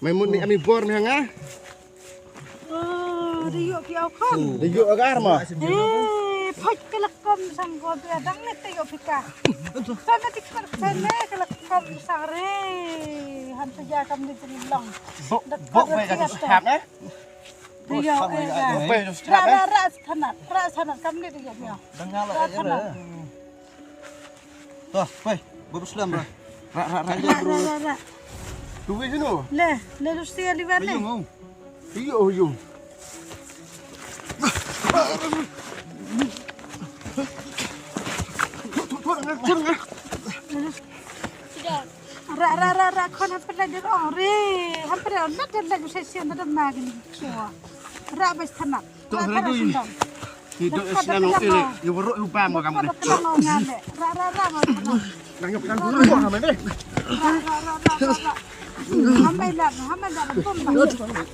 Mày muốn ăn mì bò này hả? Đi dụ kiểu không? Đi dụ ở mà. Phật cái lạc cầm sang gọi về đắng này tiêu phi cả. Sao nó thích cái này cái lạc cầm sang re, hắn tự ra cầm đi trên lòng. Bốc về cái sạp đấy. Đi dụ Bốc về cái sạp đấy. ra thanh cầm đi đi dụ nhiều. Đang ngao lại cái đấy. Rồi, quay, bớt slam rồi. Ra. Tụi cái nào? Le lu stia li verne. Dùng không? Đi dụ dùng. Ra kon hampir lagi orang re hampir nak dan lagi sesi anda dah magni semua ra bes tanak Ra dulu. Hidup Islam ini, yang beruk lupa mau kamu ni. Ra Nangkep kan dulu kau hamil ni. Hamil dah pun dah.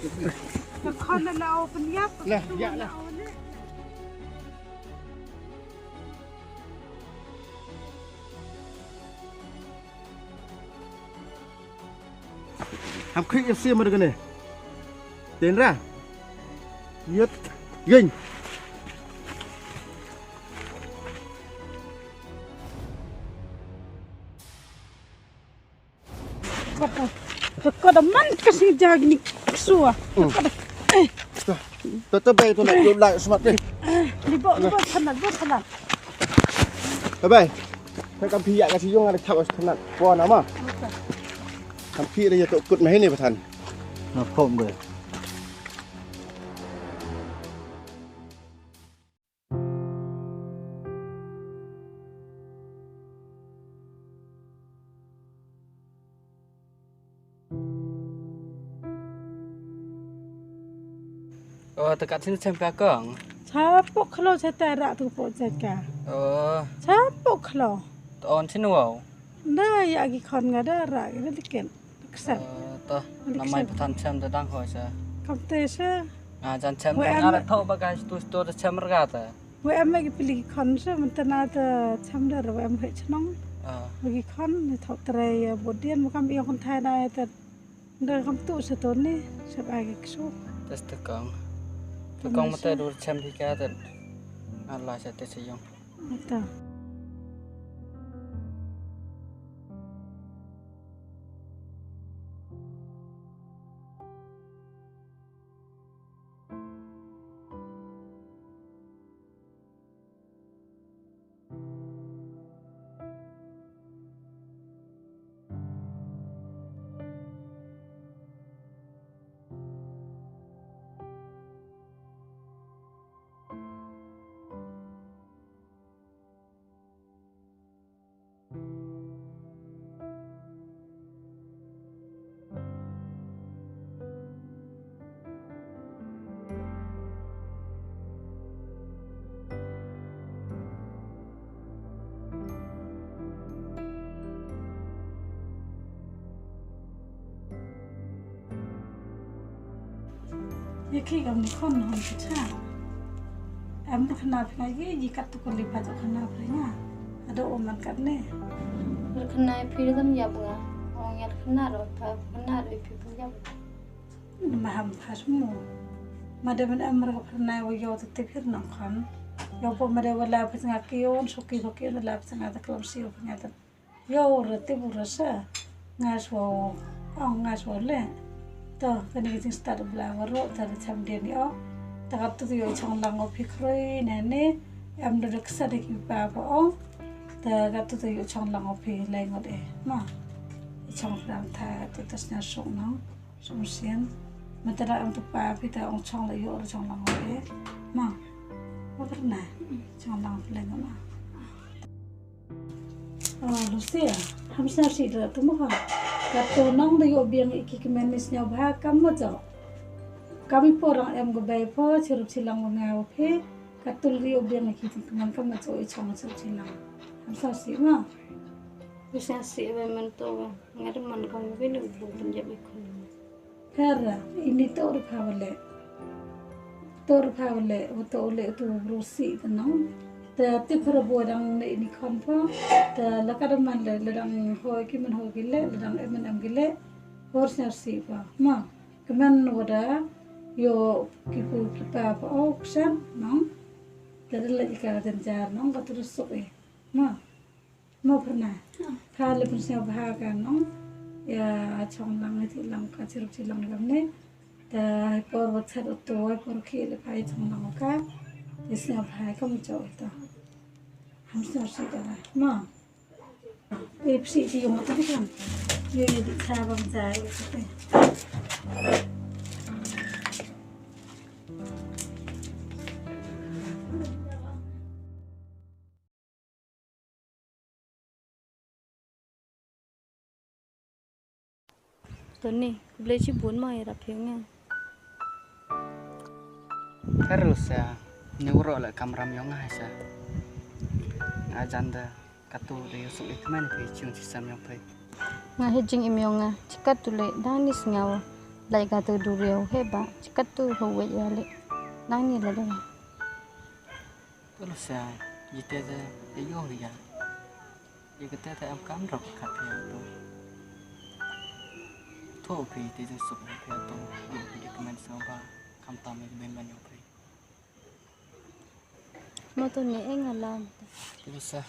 Kon dah open ya. Nah, ya lah. Ham khích FC mà được cái này. Tiến ra. Giết. Ginh. Kau dah man kasih jag ni suah. Tetap bay tu nak duduk lại smart ni. Libat tenan. Bye. Phải cầm phi cái sử dụng là thao thành nạn. Qua nào mà. Cầm phi đây tụi cột máy này phải thành. Nó phồng rồi. Tekat sini sampai kang. Capuk kalau saya terak tu pok jaga. Capuk kalau. On sini wow. Dah ya lagi kon nggak ada rak ini dikit. Kesan. Toh namai petan cem tentang kau sah. Kamu tesa. Jan cem tengah ada tahu bagai tu cem merata. WM lagi pilih kon sah mentena ada cem dah WM hek cenong. Lagi kon ni tahu terai bodian bukan biar kon Thai dah ter. Dah kamu tu setahun ni sebagai kesuh. Tes tekang. Tekang mata dua cem tiga ter. Allah saya tes yang. Betul. Ya khi kamu ni kon hon kita. Em nak kenal lagi jika tu kau lipat tu kenal punya. Ada oman kat ni. Berkenai film ya bunga. Orang yang kenal di film ya. Maham pasmu. Madam em mereka pernah wajah tu tepir nak kan. Yo pun mereka wala pasang kion suki wala pasang ada kelam siu punya tu. Yo reti burasa ngaswa ngaswa le. Toh kini kita start belajar roh dari jam dia ni tak tu yo chong lang opikroi nene am do reksa de ki pa po tak tu yo chong lang opi lain ngode ma chong ram tha tu tasnya song no song sian matara am tu pa pi ta ong chong la yo chong lang ngode ma pernah chong lang lain ma Lucia hamsa si da tu mo Kato nang dayo biang ikikimenis niya bah kamu jauh. Kami porang em gobay po sirup silang mga ope. Katul dayo biang ikikiman kamu jauh ichong sirup silang. Hamsa si ma. Bisa sih memang tu ngaran man kamu bini belum penjab ikon. Kara ini tu orang pawale. Tu orang pawale atau oleh tu berusi tenang. Tapi perbuatan ini kan po, lakar man le, ledang hoi kiman hoi gile, ledang emen gile, Harusnya siapa? Ma, kemana wadah? Yo kipu kipa apa auction, nong? Jadi lagi kalau jenjar nong kau terus sok ma pernah. Kalau punya bahagia nong, ya cong lang itu lang kacir cilang kami. Dah por wajar itu, por kiri pai cong lang oka. Isnya bahagia kamu jauh itu. Hamsnya siapa? Ma, ipsi itu yang mati kan? Yo di cabang jai itu. Tuh nih, beli cibun mah ya rapingnya. Terus ya, nyuruh lah kameram yang ngasa. Ajanda katu de yusuk itu mana pe cium cisam yang pe. Nga hejing imyonga, cikat tu le danis ngawa. Lai katu dureo heba, cikat tu hawe ya le. Nani la dah. Terus ya, jite de yo ya. Ye kete te am kam rok kat ya tu. Tuh pe te yusuk pe tu. Ye pe kemen sama kam tam ye ben ban yo pe. Mau tu ni engalam. Terus ya,